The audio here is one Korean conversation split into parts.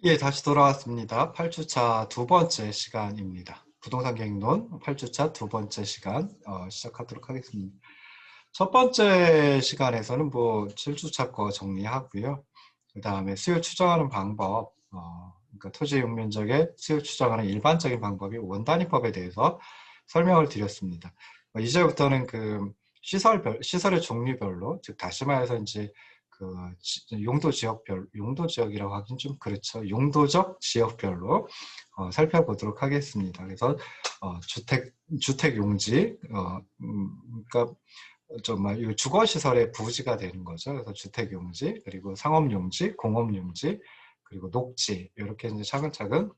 예, 다시 돌아왔습니다. 8주차 두 번째 시간입니다. 부동산 계획론 8주차 두 번째 시간 시작하도록 하겠습니다. 첫 번째 시간에서는 뭐 7주차 거 정리하고요. 그 다음에 수요 추정하는 방법, 그러니까 토지 용면적의 수요 추정하는 일반적인 방법이 원단위법에 대해서 설명을 드렸습니다. 이제부터는 그 시설의 종류별로, 즉 다시 말해서 이제 그 용도 지역별, 용도 지역이라고 하긴 좀 그렇죠. 용도적 지역별로 살펴보도록 하겠습니다. 그래서 주택 용지, 그러니까 정말 이 주거 시설의 부지가 되는 거죠. 그래서 주택 용지, 그리고 상업 용지, 공업 용지, 그리고 녹지 이렇게 이제 차근차근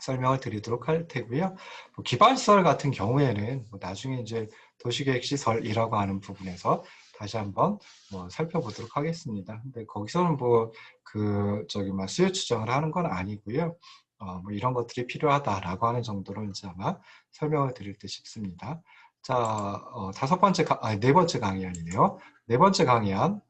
설명을 드리도록 할 테고요. 뭐 기반시설 같은 경우에는 뭐 나중에 이제 도시계획 시설이라고 하는 부분에서 다시 한번 뭐 살펴보도록 하겠습니다. 근데 거기서는 뭐 막 수요 추정을 하는 건 아니고요. 뭐 이런 것들이 필요하다라고 하는 정도로 이제 아마 설명을 드릴 듯 싶습니다. 자, 네 번째 강의안이네요. 네 번째 강의안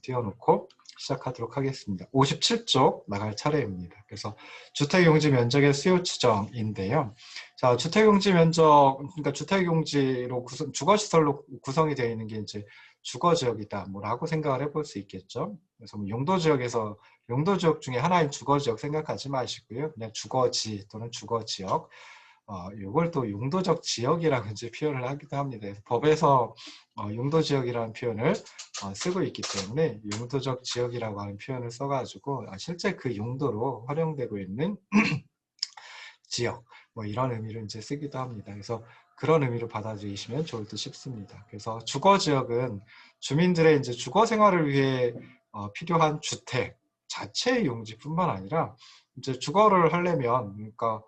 띄워놓고 시작하도록 하겠습니다. 57쪽 나갈 차례입니다. 그래서 주택용지 면적의 수요 추정인데요. 자, 주택용지 면적, 그러니까 주택용지로 주거시설로 구성이 되어 있는 게 이제 주거지역이다, 뭐라고 생각을 해볼 수 있겠죠. 그래서 뭐 용도지역 중에 하나인 주거지역 생각하지 마시고요. 그냥 주거지 또는 주거지역. 이걸 또 용도적 지역이라고 이제 표현을 하기도 합니다. 그래서 법에서 용도지역이라는 표현을 쓰고 있기 때문에 용도적 지역이라고 하는 표현을 써가지고 실제 그 용도로 활용되고 있는 지역, 뭐 이런 의미를 이제 쓰기도 합니다. 그래서 그런 의미로 받아들이시면 좋을 듯 싶습니다. 그래서 주거지역은 주민들의 이제 주거 생활을 위해 필요한 주택 자체의 용지뿐만 아니라 이제 주거를 하려면, 그러니까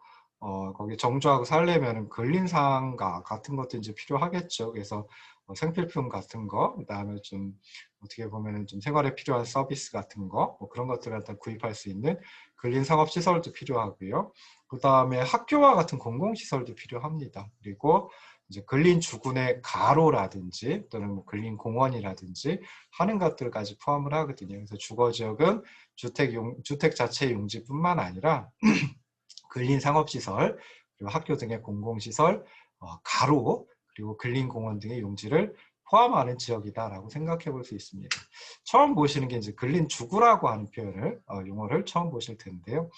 거기 정주하고 살려면 근린상가 같은 것도 이제 필요하겠죠. 그래서 생필품 같은 거, 그다음에 좀 어떻게 보면은 좀 생활에 필요한 서비스 같은 거, 뭐 그런 것들을 갖다 구입할 수 있는 근린상업시설도 필요하고요. 그 다음에 학교와 같은 공공시설도 필요합니다. 그리고 이제 근린주군의 가로라든지 또는 뭐 근린공원이라든지 하는 것들까지 포함을 하거든요. 그래서 주거지역은 주택 자체의 용지뿐만 아니라 근린상업시설, 그리고 학교 등의 공공시설, 가로, 그리고 근린공원 등의 용지를 포함하는 지역이다라고 생각해 볼 수 있습니다. 처음 보시는 게 이제 근린주구라고 하는 표현을, 용어를 처음 보실 텐데요.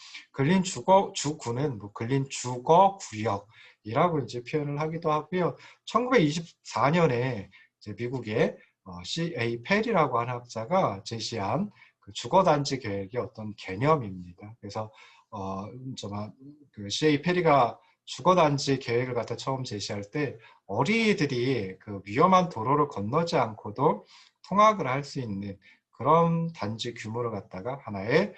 주구는 뭐 근린주거구역이라고 이제 표현을 하기도 하고요. 1924년에 이제 미국의 C.A. 펠이라고 하는 학자가 제시한 그 주거단지 계획의 어떤 개념입니다. 그래서 그 C.A. 페리가 주거단지 계획을 갖다 처음 제시할 때 어린이들이 그 위험한 도로를 건너지 않고도 통학을 할 수 있는 그런 단지 규모를 갖다가 하나의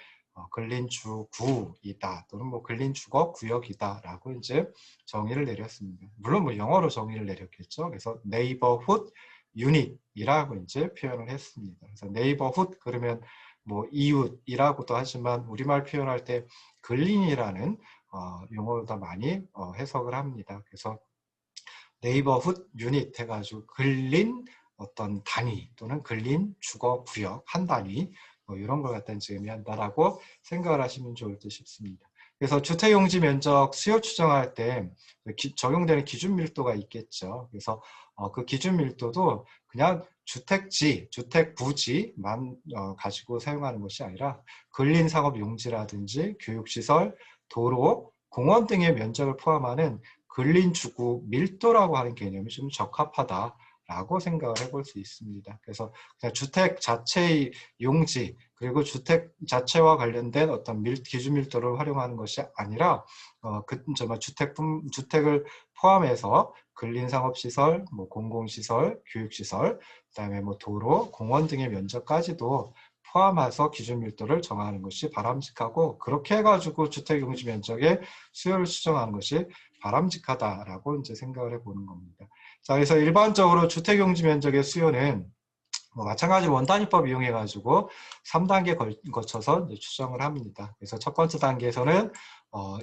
근린주구이다 또는 뭐 근린주거구역이다라고 이제 정의를 내렸습니다. 물론 뭐 영어로 정의를 내렸겠죠. 그래서 네이버훗 유닛이라고 이제 표현을 했습니다. 그래서 네이버훗 그러면 뭐 이웃이라고도 하지만 우리말 표현할 때 근린이라는 용어로 더 많이 해석을 합니다. 그래서 네이버훗 유닛 해가지고 근린 어떤 단위 또는 근린 주거 구역 한 단위 뭐 이런 걸 갖다 이제 의미한다라고 생각을 하시면 좋을 듯 싶습니다. 그래서 주택용지 면적 수요 추정할 때 적용되는 기준 밀도가 있겠죠. 그래서 그 기준 밀도도 그냥 주택지, 주택 부지만 가지고 사용하는 것이 아니라 근린상업 용지라든지 교육시설, 도로, 공원 등의 면적을 포함하는 근린주구 밀도라고 하는 개념이 좀 적합하다라고 생각을 해볼 수 있습니다. 그래서 그냥 주택 자체의 용지 그리고 주택 자체와 관련된 어떤 기준 밀도를 활용하는 것이 아니라 주택을 포함해서 근린상업시설, 뭐 공공시설, 교육시설, 그다음에 뭐 도로, 공원 등의 면적까지도 포함해서 기준 밀도를 정하는 것이 바람직하고 그렇게 해가지고 주택 용지 면적의 수요를 수정하는 것이 바람직하다라고 이제 생각을 해보는 겁니다. 자, 그래서 일반적으로 주택 용지 면적의 수요는 뭐 마찬가지 원단위법 이용해가지고 3단계 거쳐서 이제 추정을 합니다. 그래서 첫 번째 단계에서는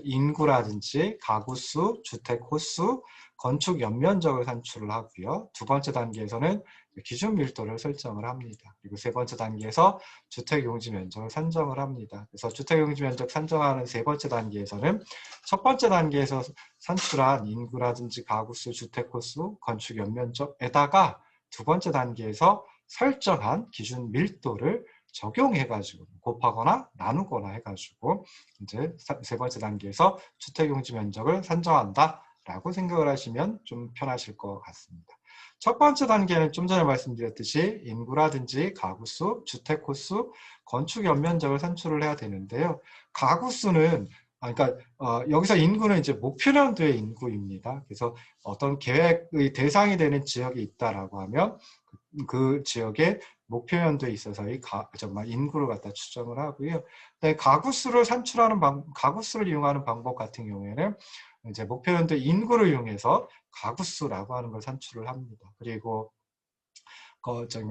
인구라든지 가구 수, 주택 호수, 건축 연면적을 산출을 하고요. 두 번째 단계에서는 기준 밀도를 설정을 합니다. 그리고 세 번째 단계에서 주택 용지 면적을 산정을 합니다. 그래서 주택 용지 면적 산정하는 세 번째 단계에서는 첫 번째 단계에서 산출한 인구라든지 가구수, 주택 호수, 건축 연면적에다가 두 번째 단계에서 설정한 기준 밀도를 적용해가지고 곱하거나 나누거나 해가지고 이제 세 번째 단계에서 주택 용지 면적을 산정한다라고 생각을 하시면 좀 편하실 것 같습니다. 첫 번째 단계는 좀 전에 말씀드렸듯이 인구라든지 가구수, 주택 호수, 건축 연면적을 산출을 해야 되는데요. 가구수는 그러니까 여기서 인구는 이제 목표년도의 인구입니다. 그래서 어떤 계획의 대상이 되는 지역이 있다라고 하면 그 지역의 목표연도에 있어서의 정말 인구를 갖다 추정을 하고요. 가구수를 산출하는 가구수를 이용하는 방법 같은 경우에는 이제 목표연도 인구를 이용해서 가구수라고 하는 걸 산출을 합니다. 그리고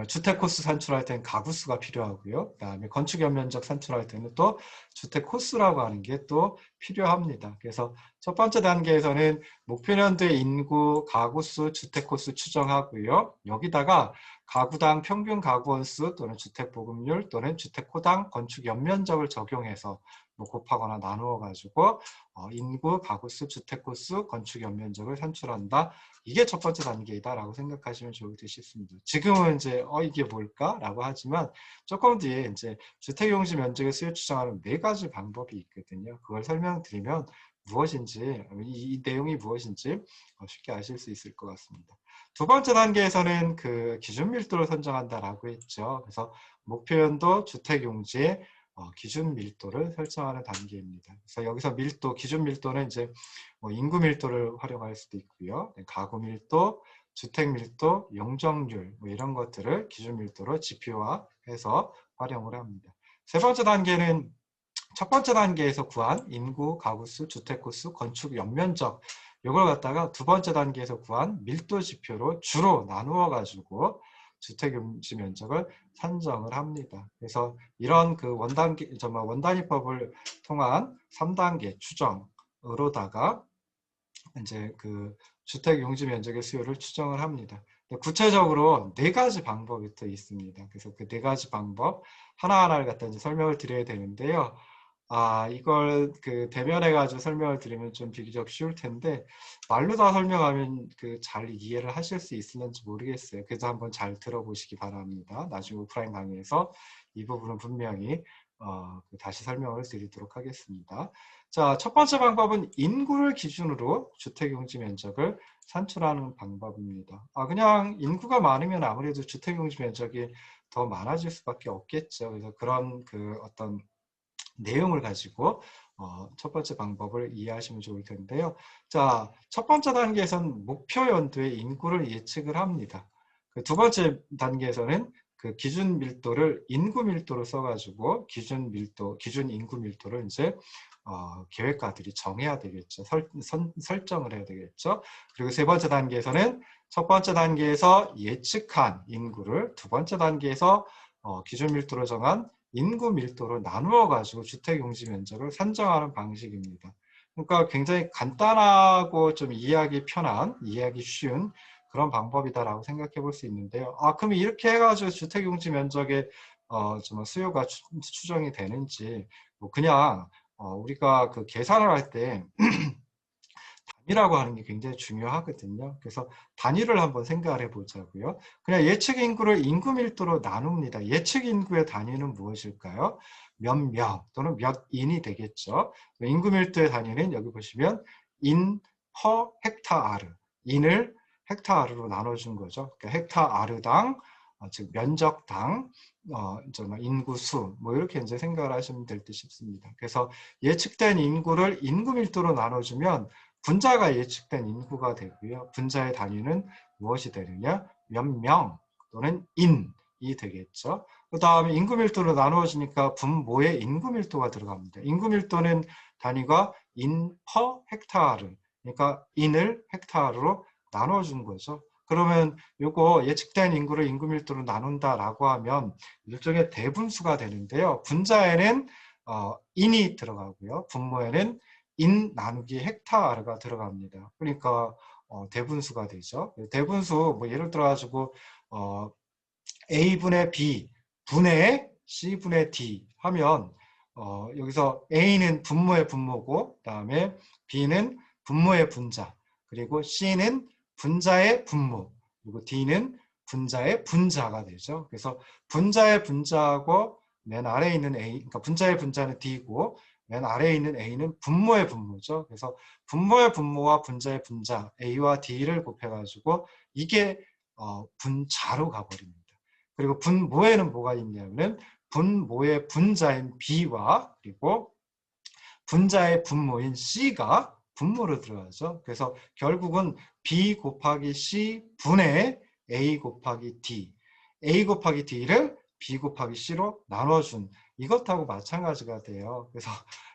주택 코스 산출할 때는 가구수가 필요하고요. 그다음에 건축 연면적 산출할 때는 또 주택 코스라고 하는 게 또 필요합니다. 그래서 첫 번째 단계에서는 목표년도의 인구, 가구수, 주택 코스 추정하고요. 여기다가 가구당 평균 가구원수 또는 주택 보급률 또는 주택 호당 건축 연면적을 적용해서 곱하거나 나누어 가지고 인구, 가구수, 주택 코스, 건축 연면적을 산출한다. 이게 첫 번째 단계이다라고 생각하시면 좋을 듯 싶습니다. 지금은 이제 이게 뭘까라고 하지만 조금 뒤에 이제 주택용지 면적의 수요 추정하는 네 가지 방법이 있거든요. 그걸 설명드리면 무엇인지 이 내용이 무엇인지 쉽게 아실 수 있을 것 같습니다. 두 번째 단계에서는 그 기준 밀도를 선정한다라고 했죠. 그래서 목표연도 주택용지의 기준 밀도를 설정하는 단계입니다. 그래서 여기서 밀도, 기준 밀도는 이제 인구 밀도를 활용할 수도 있고요. 가구 밀도, 주택 밀도, 용적률 이런 것들을 기준 밀도로 지표화해서 활용을 합니다. 세 번째 단계는 첫 번째 단계에서 구한 인구, 가구수, 주택 호수, 건축 연면적 이걸 갖다가 두 번째 단계에서 구한 밀도 지표로 주로 나누어 가지고 주택 용지 면적을 산정을 합니다. 그래서 이런 그 원단위법을 통한 3단계 추정으로다가 이제 그 주택 용지 면적의 수요를 추정을 합니다. 구체적으로 네 가지 방법이 또 있습니다. 그래서 그 네 가지 방법 하나하나를 갖다 이제 설명을 드려야 되는데요. 이걸 그 대면해 가지고 설명을 드리면 좀 비교적 쉬울 텐데 말로 다 설명하면 그 잘 이해를 하실 수 있을는지 모르겠어요. 그래서 한번 잘 들어보시기 바랍니다. 나중에 오프라인 강의에서 이 부분은 분명히 다시 설명을 드리도록 하겠습니다. 자, 첫 번째 방법은 인구를 기준으로 주택용지 면적을 산출하는 방법입니다. 그냥 인구가 많으면 아무래도 주택용지 면적이 더 많아질 수밖에 없겠죠. 그래서 그런 그 어떤 내용을 가지고 첫 번째 방법을 이해하시면 좋을 텐데요. 자, 첫 번째 단계에서는 목표 연도의 인구를 예측을 합니다. 그 두 번째 단계에서는 그 기준 밀도를 인구 밀도로 써가지고 기준 인구 밀도를 이제 계획가들이 정해야 되겠죠. 설정을 해야 되겠죠. 그리고 세 번째 단계에서는 첫 번째 단계에서 예측한 인구를 두 번째 단계에서 기준 밀도로 정한 인구 밀도로 나누어 가지고 주택 용지 면적을 산정하는 방식입니다. 그러니까 굉장히 간단하고 좀 이해하기 편한, 이해하기 쉬운 그런 방법이다라고 생각해 볼 수 있는데요. 그럼 이렇게 해가지고 주택 용지 면적의 좀 수요가 추정이 되는지 그냥 우리가 그 계산을 할 때 단위라고 하는 게 굉장히 중요하거든요. 그래서 단위를 한번 생각을 해보자고요. 그냥 예측 인구를 인구 밀도로 나눕니다. 예측 인구의 단위는 무엇일까요? 몇 명 또는 몇 인이 되겠죠. 인구 밀도의 단위는 여기 보시면 인 퍼 헥타아르, 인을 헥타아르로 나눠준 거죠. 그러니까 헥타아르당 즉 면적당 인구수 이렇게 이제 생각을 하시면 될 듯 싶습니다. 그래서 예측된 인구를 인구 밀도로 나눠주면 분자가 예측된 인구가 되고요. 분자의 단위는 무엇이 되느냐? 몇 명 또는 인이 되겠죠. 그 다음에 인구 밀도로 나누어지니까 분모에 인구 밀도가 들어갑니다. 인구 밀도는 단위가 인 퍼 헥타르, 그러니까 인을 헥타르로 나눠준 거죠. 그러면 요거 예측된 인구를 인구 밀도로 나눈다라고 하면 일종의 대분수가 되는데요. 분자에는 인이 들어가고요. 분모에는 인 나누기 헥타르가 들어갑니다. 그러니까 대분수가 되죠. 대분수 예를 들어 가지고 A분의 B 분의 C분의 D 하면 여기서 A는 분모의 분모고 그다음에 B는 분모의 분자 그리고 C는 분자의 분모 그리고 D는 분자의 분자가 되죠. 그래서 분자의 분자하고 맨 아래에 있는 A, 그러니까 분자의 분자는 D고 맨 아래에 있는 A는 분모의 분모죠. 그래서 분모의 분모와 분자의 분자 A와 D를 곱해가지고 이게 분자로 가버립니다. 그리고 분모에는 뭐가 있냐면 분모의 분자인 B와 그리고 분자의 분모인 C가 분모로 들어가죠. 그래서 결국은 B 곱하기 C 분의 A 곱하기 D, A 곱하기 D를 B 곱하기 C로 나눠준 이것하고 마찬가지가 돼요. 그래서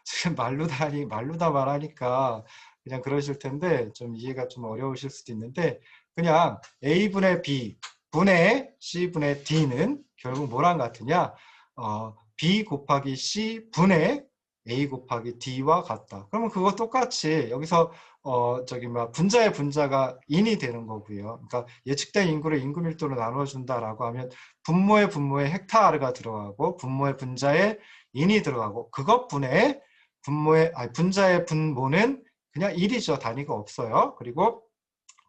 지금 말루다 말하니까 그냥 그러실 텐데 좀 이해가 좀 어려우실 수도 있는데 그냥 A분의 B 분의 C분의 D는 결국 뭐랑 같으냐? B 곱하기 C 분의 A 곱하기 D와 같다. 그러면 그거 똑같이 여기서 분자의 분자가 인이 되는 거고요. 그러니까 예측된 인구를 인구 밀도로 나누어 준다라고 하면 분모의 분모에 헥타르가 들어가고 분모의 분자에 인이 들어가고 그것분의 분자의 분모는 그냥 1이죠. 단위가 없어요. 그리고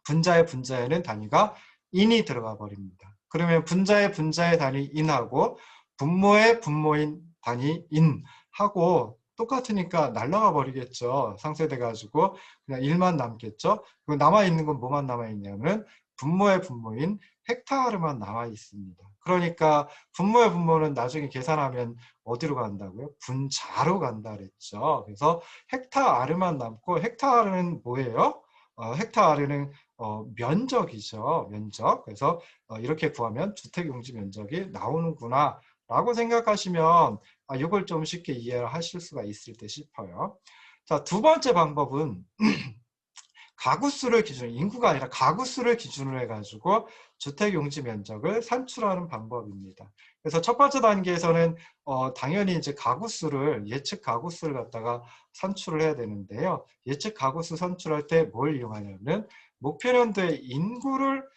분자의 분자에는 단위가 인이 들어가 버립니다. 그러면 분자의 분자의 단위 인하고 분모의 분모인 단위 인하고 똑같으니까 날라가 버리겠죠. 상쇄돼 가지고 그냥 1만 남겠죠. 그리고 남아 있는 건 뭐만 남아 있냐면 분모의 분모인 헥타르만 남아 있습니다. 그러니까 분모의 분모는 나중에 계산하면 어디로 간다고요? 분자로 간다 그랬죠. 그래서 헥타르만 남고 헥타르는 뭐예요? 헥타르는 면적이죠. 면적. 그래서 이렇게 구하면 주택용지 면적이 나오는구나 라고 생각하시면 이걸 좀 쉽게 이해하실 수가 있을 때 싶어요. 자, 두 번째 방법은 가구수를 기준, 인구가 아니라 가구수를 기준으로 해가지고 주택용지 면적을 산출하는 방법입니다. 그래서 첫 번째 단계에서는 당연히 이제 예측 가구수를 갖다가 산출을 해야 되는데요. 예측 가구수 산출할 때 뭘 이용하냐면 목표연도의 인구를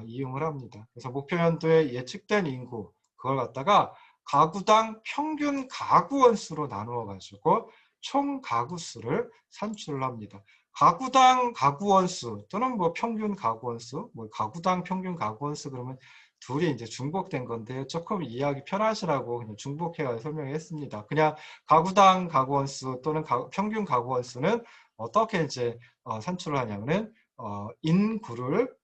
이용을 합니다. 그래서 목표연도의 예측된 인구 그걸 갖다가 가구당 평균 가구 원수로 나누어 가지고 총 가구수를 산출을 합니다. 가구당 가구 원수 또는 뭐 평균 가구 원수, 뭐 가구당 평균 가구 원수 그러면 둘이 이제 중복된 건데 조금 이해하기 편하시라고 그냥 중복해서 설명했습니다. 그냥 가구당 가구 원수 또는 평균 가구 원수는 어떻게 이제 산출을 하냐면은 인구를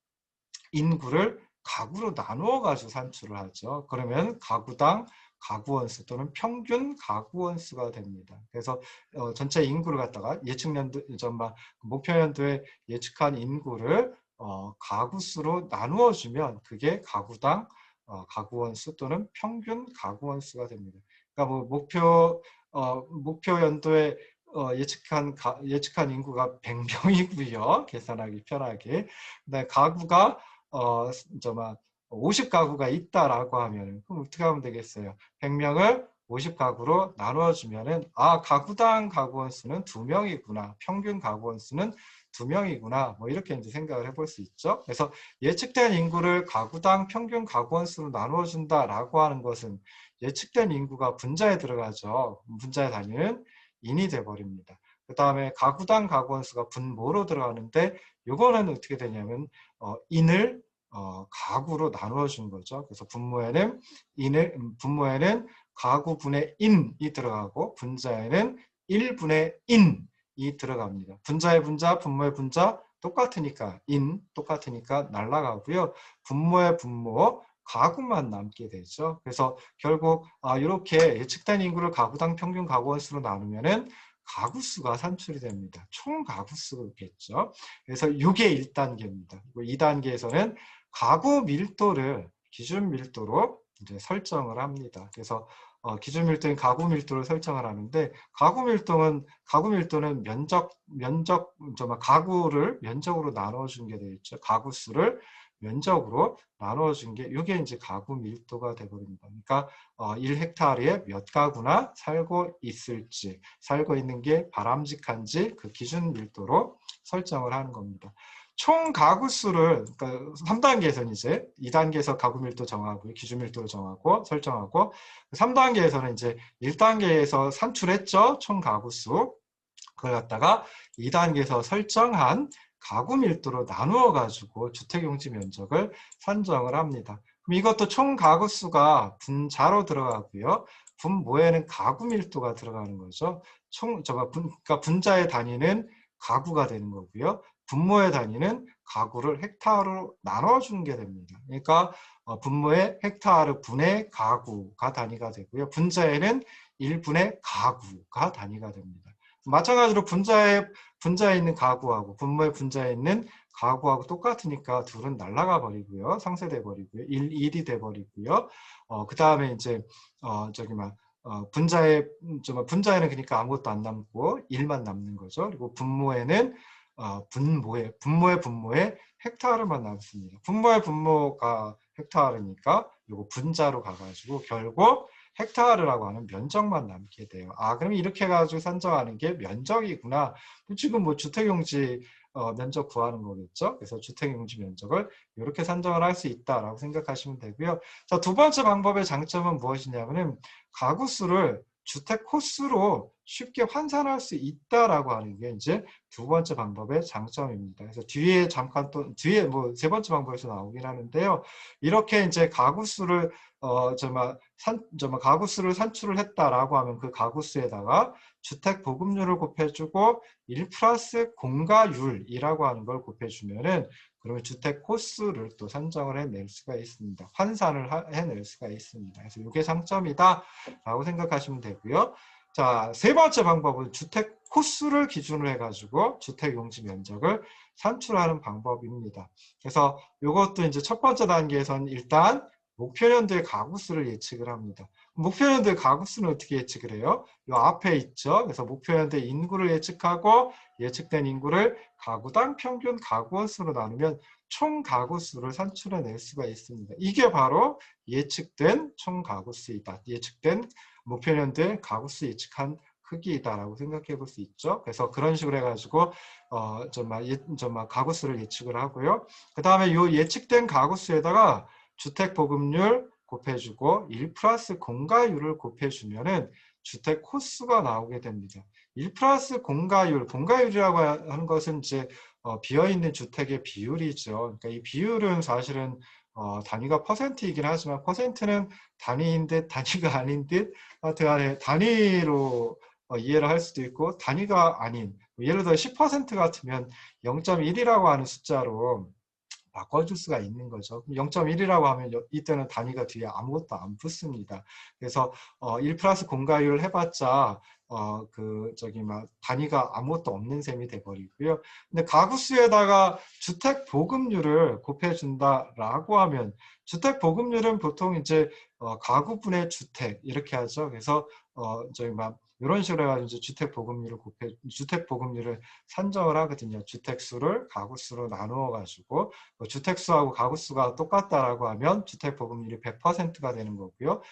가구로 나누어 가지고 산출을 하죠. 그러면 가구당 가구 원수 또는 평균 가구 원수가 됩니다. 그래서 전체 인구를 갖다가 목표 연도에 예측한 인구를 가구수로 나누어 주면 그게 가구당 가구 원수 또는 평균 가구 원수가 됩니다. 그러니까 뭐 목표 연도에 예측한 인구가 100명이고요. 계산하기 편하게. 그다음에 가구가 50가구가 있다라고 하면 그럼 어떻게 하면 되겠어요? 100명을 50가구로 나누어주면은 가구당 가구 원수는 2명이구나. 평균 가구 원수는 2명이구나. 뭐 이렇게 이제 생각을 해볼 수 있죠. 그래서 예측된 인구를 가구당 평균 가구 원수로 나누어준다라고 하는 것은 예측된 인구가 분자에 들어가죠. 분자의 단위는 인이 돼버립니다. 그 다음에 가구당 가구 원수가 분모로 들어가는데 이거는 어떻게 되냐면 인을 가구로 나누어 준 거죠. 그래서 분모에는 가구분의 인이 들어가고 분자에는 1분의 인이 들어갑니다. 분자의 분자, 분모의 분자 똑같으니까 똑같으니까 날라가고요. 분모의 분모 가구만 남게 되죠. 그래서 결국 이렇게 예측된 인구를 가구당 평균 가구 원수로 나누면은 가구수가 산출이 됩니다. 총 가구수겠죠. 그래서 이게 1단계입니다. 2단계에서는 가구 밀도를 기준 밀도로 이제 설정을 합니다. 그래서 기준 밀도인 가구 밀도를 설정을 하는데 가구 밀도는 가구를 면적으로 나눠 준 게 되겠죠. 가구 수를 면적으로 나눠 준 게 이게 이제 가구 밀도가 돼 버립니다. 그러니까 1헥타르에 몇 가구나 살고 있을지, 살고 있는 게 바람직한지 그 기준 밀도로 설정을 하는 겁니다. 총 가구 수를, 그러니까 3단계에서는 이제 2단계에서 가구 밀도 정하고 기준 밀도를 정하고 설정하고, 3단계에서는 이제 1단계에서 산출했죠. 총 가구 수. 그걸 갖다가 2단계에서 설정한 가구 밀도로 나누어 가지고 주택용지 면적을 산정을 합니다. 그럼 이것도 총 가구 수가 분자로 들어가고요. 분모에는 가구 밀도가 들어가는 거죠. 그러니까 분자의 단위는 가구가 되는 거고요. 분모의 단위는 가구를 헥타르로 나눠주는 게 됩니다. 그러니까 분모의 헥타르 분의 가구가 단위가 되고요. 분자에는 1분의 가구가 단위가 됩니다. 마찬가지로 분자에 있는 가구하고 분모의 분자에 있는 가구하고 똑같으니까 둘은 날아가 버리고요. 상쇄돼 버리고요. 1이 돼 버리고요. 그 다음에 이제 분자에는 그러니까 아무것도 안 남고 1만 남는 거죠. 그리고 분모에는 분모의 헥타르만 남습니다. 분모의 분모가 헥타르니까 이거 분자로 가가지고 결국 헥타르라고 하는 면적만 남게 돼요. 아, 그럼 이렇게 해가지고 산정하는 게 면적이구나. 지금 뭐 주택용지 면적 구하는 거겠죠. 그래서 주택용지 면적을 이렇게 산정을 할 수 있다라고 생각하시면 되고요. 자, 두 번째 방법의 장점은 무엇이냐면은 가구 수를 주택 호수로 쉽게 환산할 수 있다라고 하는 게 이제 두 번째 방법의 장점입니다. 그래서 뒤에 뭐 세 번째 방법에서 나오긴 하는데요. 이렇게 이제 가구 수를 가구 수를 산출을 했다라고 하면 그 가구 수에다가 주택 보급률을 곱해주고 1 플러스 공가율이라고 하는 걸 곱해주면은 그러면 주택 호수를 또 산정을 해낼 수가 있습니다. 환산을 해낼 수가 있습니다. 그래서 이게 장점이다라고 생각하시면 되고요. 자, 세 번째 방법은 주택 호수를 기준으로 해가지고 주택 용지 면적을 산출하는 방법입니다. 그래서 이것도 이제 첫 번째 단계에서는 일단 목표년도의 가구수를 예측을 합니다. 목표년도의 가구수는 어떻게 예측을 해요? 이 앞에 있죠. 그래서 목표년도의 인구를 예측하고 예측된 인구를 가구당 평균 가구원 수로 나누면 총 가구수를 산출해낼 수가 있습니다. 이게 바로 예측된 총 가구수이다. 예측된 목표년도의 가구수 예측한 크기이다라고 생각해 볼 수 있죠. 그래서 그런 식으로 해가지고 가구수를 예측을 하고요. 그 다음에 이 예측된 가구수에다가 주택 보급률 곱해주고 1 플러스 공가율을 곱해주면은 주택 호수가 나오게 됩니다. 1 플러스 공가율이라고 하는 것은 이제 비어있는 주택의 비율이죠. 그러니까 이 비율은 사실은 단위가 퍼센트이긴 하지만 퍼센트는 단위인 듯 단위가 아닌 듯 하여튼 단위로 이해를 할 수도 있고 단위가 아닌 예를 들어 10% 같으면 0.1이라고 하는 숫자로 바꿔줄 수가 있는 거죠. 0.1이라고 하면 이때는 단위가 뒤에 아무것도 안 붙습니다. 그래서 1 플러스 공가율 해봤자 단위가 아무것도 없는 셈이 돼버리고요. 근데 가구수에다가 주택 보급률을 곱해준다라고 하면 주택 보급률은 보통 이제 가구분의 주택 이렇게 하죠. 그래서 이런 식으로 해가지고 주택 보급률을 산정을 하거든요. 주택수를 가구수로 나누어 가지고 주택수하고 가구수가 똑같다라고 하면 주택 보급률이 100%가 되는 거고요.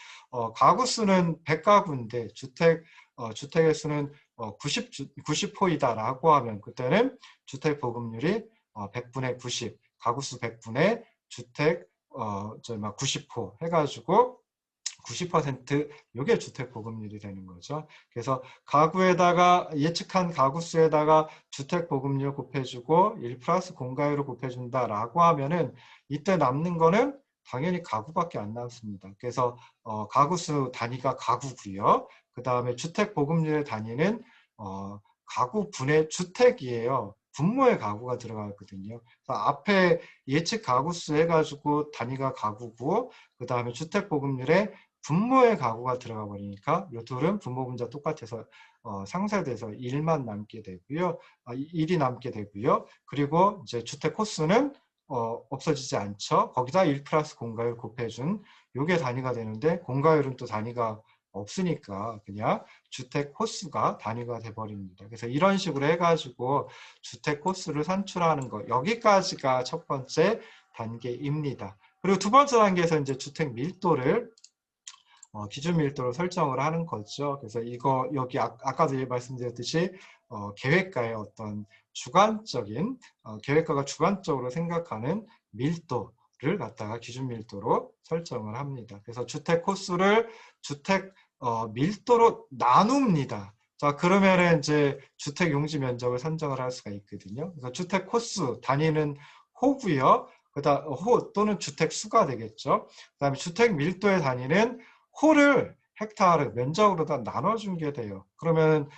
가구수는 100가구인데 주택의 수는 90호이다라고 하면 그때는 주택 보급률이 100분의 90, 가구수 100분의 주택 90호 해가지고 90% 이게 주택 보급률이 되는 거죠. 그래서 가구에다가 예측한 가구수에다가 주택 보급률 곱해주고 1 플러스 공가율을 곱해준다라고 하면은 이때 남는 거는 당연히 가구밖에 안 남습니다. 그래서 가구수 단위가 가구고요. 그 다음에 주택 보급률의 단위는 가구 분의 주택이에요. 분모의 가구가 들어가거든요. 그래서 앞에 예측 가구수 해가지고 단위가 가구고 그 다음에 주택 보급률에 분모의 가구가 들어가 버리니까 이 둘은 분모 분자 똑같아서 상쇄돼서 1만 남게 되고요. 1이 남게 되고요. 그리고 이제 주택 호수는 없어지지 않죠. 거기다 1 플러스 공가율 곱해준 요게 단위가 되는데 공가율은 또 단위가 없으니까 그냥 주택 호수가 단위가 돼버립니다. 그래서 이런 식으로 해가지고 주택 호수를 산출하는 거 여기까지가 첫 번째 단계입니다. 그리고 두 번째 단계에서 이제 주택 밀도를 기준 밀도로 설정을 하는 거죠. 그래서 여기 아까도 말씀드렸듯이 계획가의 어떤 주관적인 계획가가 주관적으로 생각하는 밀도를 갖다가 기준 밀도로 설정을 합니다. 그래서 주택 코스를 주택 밀도로 나눕니다. 자, 그러면은 이제 주택 용지 면적을 산정을 할 수가 있거든요. 그래서 주택 코스 단위는 호고요. 그다음 호 또는 주택 수가 되겠죠. 그다음에 주택 밀도의 단위는 호를 헥타르 면적으로 다 나눠준 게 돼요. 그러면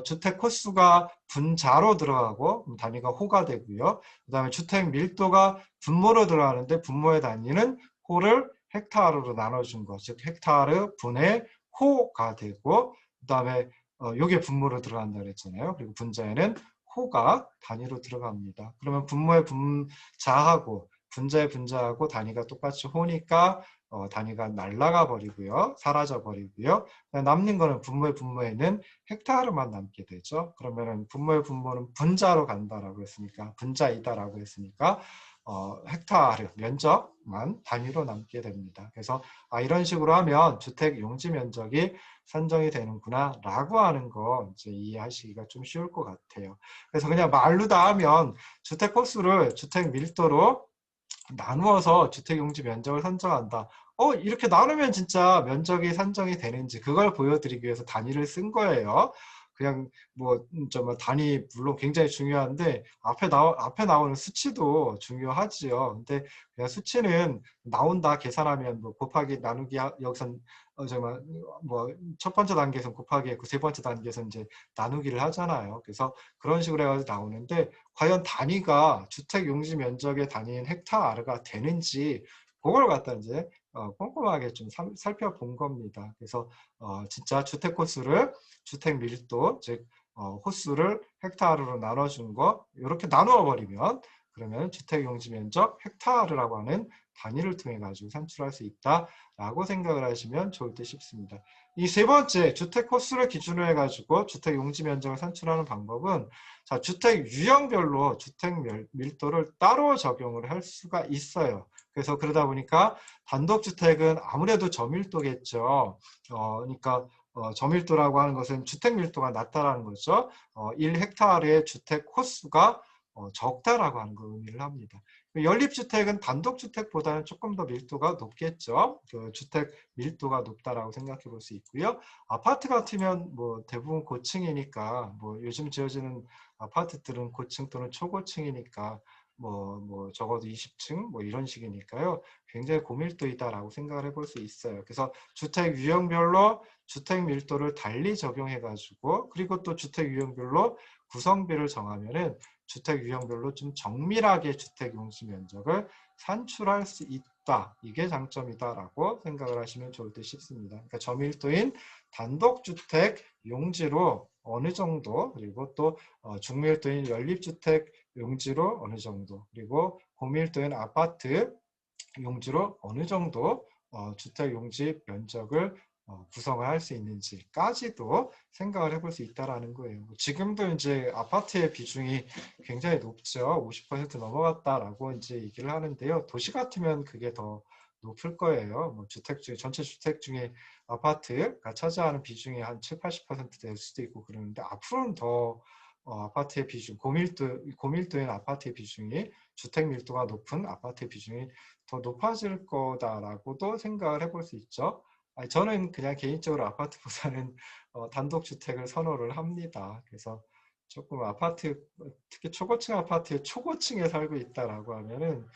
주택 코스가 분자로 들어가고 단위가 호가 되고요. 그다음에 주택 밀도가 분모로 들어가는데 분모의 단위는 호를 헥타르로 나눠준 거, 즉 헥타르 분의 호가 되고, 그다음에 요게 분모로 들어간다 그랬잖아요. 그리고 분자에는 호가 단위로 들어갑니다. 그러면 분모의 분자하고 분자의 분자하고 단위가 똑같이 호니까 단위가 날아가 버리고요. 사라져 버리고요. 남는 거는 분모의 분모에는 헥타르만 남게 되죠. 그러면은 분모의 분모는 분자로 간다라고 했으니까, 분자이다라고 했으니까 헥타르 면적만 단위로 남게 됩니다. 그래서 이런 식으로 하면 주택 용지 면적이 산정이 되는구나 라고 하는 거 이제 이해하시기가 좀 쉬울 것 같아요. 그래서 그냥 말로 다 하면 주택 코스를 주택 밀도로 나누어서 주택 용지 면적을 산정한다. 이렇게 나누면 진짜 면적이 산정이 되는지 그걸 보여드리기 위해서 단위를 쓴 거예요. 그냥 단위 물론 굉장히 중요한데 앞에 나오는 수치도 중요하지요. 근데 그냥 수치는 나온다 계산하면 곱하기 나누기 여기선 첫 번째 단계에서는 곱하기 했고 세 번째 단계에서는 이제 나누기를 하잖아요. 그래서 그런 식으로 해가지고 나오는데 과연 단위가 주택 용지 면적의 단위인 헥타르가 되는지 그걸 갖다 이제 꼼꼼하게 좀 살펴본 겁니다. 그래서 진짜 주택 호수를 주택 밀도 즉 호수를 헥타르로 나눠준 거 이렇게 나누어 버리면 그러면 주택 용지 면적 헥타르라고 하는 단위를 통해 가지고 산출할 수 있다라고 생각을 하시면 좋을 듯 싶습니다. 이 세 번째 주택 호수를 기준으로 해가지고 주택 용지 면적을 산출하는 방법은 자, 주택 유형별로 주택 밀도를 따로 적용을 할 수가 있어요. 그래서 그러다 보니까 단독주택은 아무래도 저밀도겠죠. 그러니까 저밀도라고 하는 것은 주택 밀도가 낮다라는 거죠. 1헥타르의 주택 호수가 적다라고 하는 걸 의미를 합니다. 연립주택은 단독주택보다는 조금 더 밀도가 높겠죠. 그 주택 밀도가 높다라고 생각해 볼 수 있고요. 아파트 같으면 대부분 고층이니까 요즘 지어지는 아파트들은 고층 또는 초고층이니까 적어도 20층 이런 식이니까요. 굉장히 고밀도이다라고 생각을 해볼 수 있어요. 그래서 주택 유형별로 주택 밀도를 달리 적용해가지고 그리고 또 주택 유형별로 구성비를 정하면은 주택 유형별로 좀 정밀하게 주택 용지 면적을 산출할 수 있다. 이게 장점이다라고 생각을 하시면 좋을 듯 싶습니다. 그러니까 저밀도인 단독주택 용지로 어느 정도 그리고 또 중밀도인 연립주택 용지로 어느 정도 그리고 고밀도인 아파트 용지로 어느 정도 주택 용지 면적을 구성을 할 수 있는지까지도 생각을 해볼 수 있다라는 거예요. 지금도 이제 아파트의 비중이 굉장히 높죠. 50% 넘어갔다라고 이제 얘기를 하는데요. 도시 같으면 그게 더 높을 거예요. 주택 중에 전체 주택 중에 아파트가 차지하는 비중이 한 7, 80% 될 수도 있고 그러는데 앞으로는 더 아파트의 비중, 고밀도인 아파트의 비중이 주택 밀도가 높은 아파트의 비중이 더 높아질 거다라고도 생각을 해볼 수 있죠. 저는 그냥 개인적으로 아파트보다는 단독주택을 선호를 합니다. 그래서 조금 아파트, 특히 초고층 아파트의 초고층에 살고 있다라고 하면은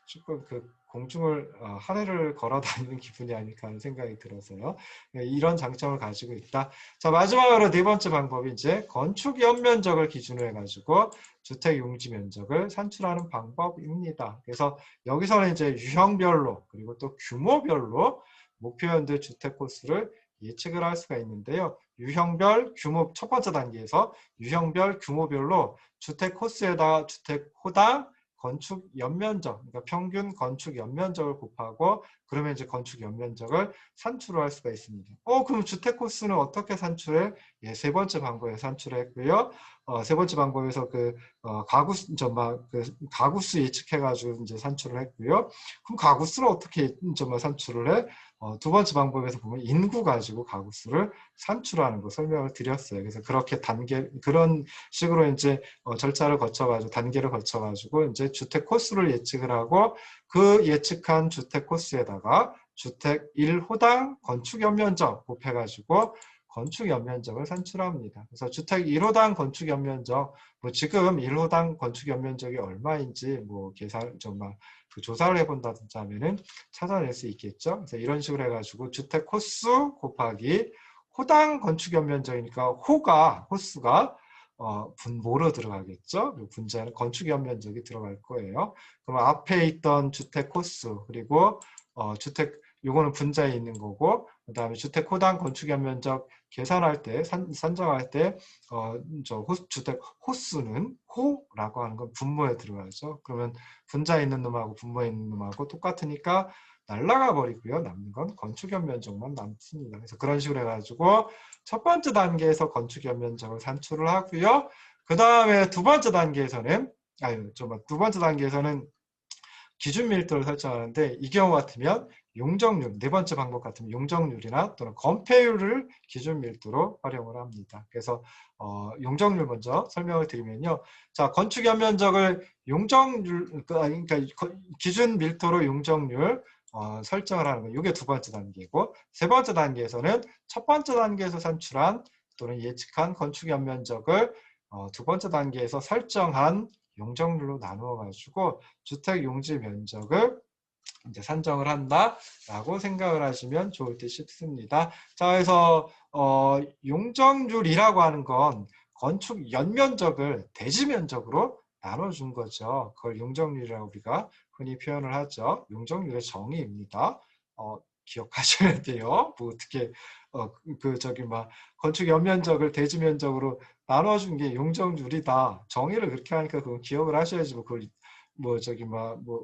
조금 그 공중을 하늘을 걸어 다니는 기분이 아닐까 하는 생각이 들어서요. 이런 장점을 가지고 있다. 자, 마지막으로 네 번째 방법이 이제 건축 연면적을 기준으로 해가지고 주택 용지 면적을 산출하는 방법입니다. 그래서 여기서는 이제 유형별로 그리고 또 규모별로 목표연대 주택 코스를 예측을 할 수가 있는데요. 유형별 규모 첫 번째 단계에서 유형별 규모별로 주택 코스에다가 주택 호당 건축 연면적, 그러니까 평균 건축 연면적을 곱하고 그러면 이제 건축 연면적을 산출을 할 수가 있습니다. 그럼 주택 코스는 어떻게 산출해? 예, 세 번째 방법에 산출했고요. 세 번째 방법에서 가구수 예측해가지고 이제 산출을 했고요. 그럼 가구수를 어떻게 산출을 해? 두 번째 방법에서 보면 인구 가지고 가구수를 산출하는 거 설명을 드렸어요. 그래서 그런 식으로 이제 절차를 거쳐가지고 단계를 거쳐가지고 이제 주택 코스를 예측을 하고 그 예측한 주택 코스에다가 주택 1호당 건축 연면적 곱해가지고 건축 연면적을 산출합니다. 그래서 주택 1호당 건축 연면적, 지금 1호당 건축 연면적이 얼마인지 조사를 해본다든지 하면은 찾아낼 수 있겠죠. 그래서 이런 식으로 해가지고 주택 호수 곱하기 호당 건축 연면적이니까 호수가 분모로 들어가겠죠. 그리고 분자는 건축 연면적이 들어갈 거예요. 그럼 앞에 있던 주택 호수 그리고 요거는 분자에 있는 거고, 그 다음에 주택 호당 건축 연면적 계산할 때, 산정할 때, 주택 호수는 호라고 하는 건 분모에 들어가죠. 그러면 분자에 있는 놈하고 분모에 있는 놈하고 똑같으니까 날라가 버리고요. 남는 건 건축 연면적만 남습니다. 그래서 그런 식으로 해가지고 첫 번째 단계에서 건축 연면적을 산출을 하고요. 그 다음에 두 번째 단계에서는 기준 밀도를 설정하는데, 이 경우 같으면 용적률, 네 번째 방법 같으면 용적률이나 또는 건폐율을 기준 밀도로 활용을 합니다. 그래서 용적률 먼저 설명을 드리면요. 자, 건축 연면적을 그러니까 기준 밀도로 용적률 설정을 하는 거, 이게 두 번째 단계고, 세 번째 단계에서는 첫 번째 단계에서 산출한 또는 예측한 건축 연면적을 두 번째 단계에서 설정한 용적률로 나누어 가지고 주택 용지 면적을 이제 산정을 한다라고 생각을 하시면 좋을 듯 싶습니다. 자, 그래서 용적률이라고 하는 건 건축 연면적을 대지 면적으로 나눠준 거죠. 그걸 용적률이라고 우리가 흔히 표현을 하죠. 용적률의 정의입니다. 기억하셔야 돼요. 뭐 어떻게 건축 연면적을 대지 면적으로 나눠준 게 용적률이다. 정의를 그렇게 하니까 그건 기억을 하셔야지. 그걸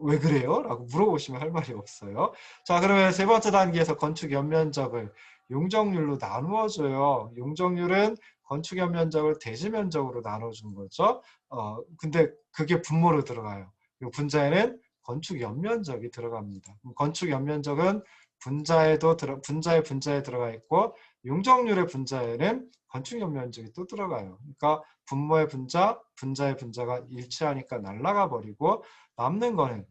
왜 그래요? 라고 물어보시면 할 말이 없어요. 자, 그러면 세 번째 단계에서 건축 연면적을 용적률로 나누어줘요. 용적률은 건축 연면적을 대지 면적으로 나눠준 거죠. 근데 그게 분모로 들어가요. 그리고 분자에는 건축 연면적이 들어갑니다. 건축 연면적은 분자에 들어가 있고, 용적률의 분자에는 건축 연면적이 또 들어가요. 그러니까 분모의 분자의 분자가 일치하니까 날아가 버리고 남는 거는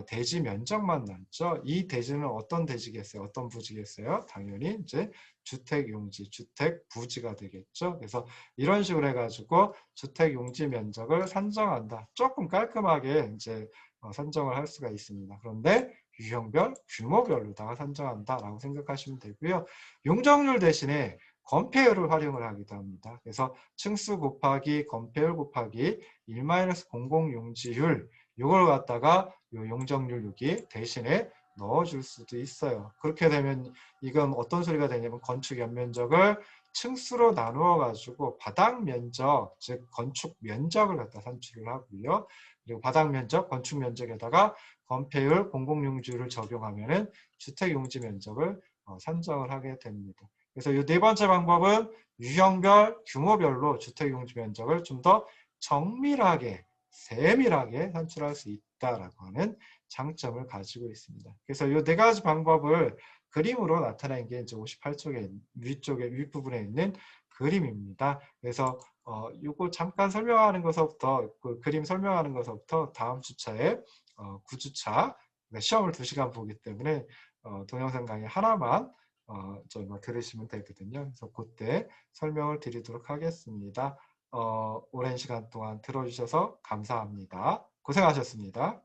대지 면적만 남죠. 이 대지는 어떤 대지겠어요? 어떤 부지겠어요? 당연히 이제 주택 용지, 주택 부지가 되겠죠. 그래서 이런 식으로 해가지고 주택 용지 면적을 산정한다. 조금 깔끔하게 이제 산정을 할 수가 있습니다. 그런데 유형별, 규모별로다가 산정한다라고 생각하시면 되고요. 용적률 대신에 건폐율을 활용을 하기도 합니다. 그래서 층수 곱하기 건폐율 곱하기 1-00 용지율, 이걸 갖다가 요 용적률 여기 대신에 넣어줄 수도 있어요. 그렇게 되면 이건 어떤 소리가 되냐면 건축 연면적을 층수로 나누어 가지고 바닥 면적, 즉 건축 면적을 갖다 산출을 하고요. 그리고 바닥 면적, 건축 면적에다가 건폐율, 공공용지율을 적용하면은 주택 용지 면적을 산정을 하게 됩니다. 그래서 이 네 번째 방법은 유형별, 규모별로 주택 용지 면적을 좀 더 정밀하게, 세밀하게 산출할 수 있다라고 하는 장점을 가지고 있습니다. 그래서 이 네 가지 방법을 그림으로 나타낸 게 이제 58쪽에 윗부분에 있는 그림입니다. 그래서 이거 잠깐 설명하는 것부터 그림 설명하는 것부터 다음 주차에 9주차 시험을 2시간 보기 때문에 동영상 강의 하나만 들으시면 되거든요. 그래서 그때 설명을 드리도록 하겠습니다. 오랜 시간 동안 들어주셔서 감사합니다. 고생하셨습니다.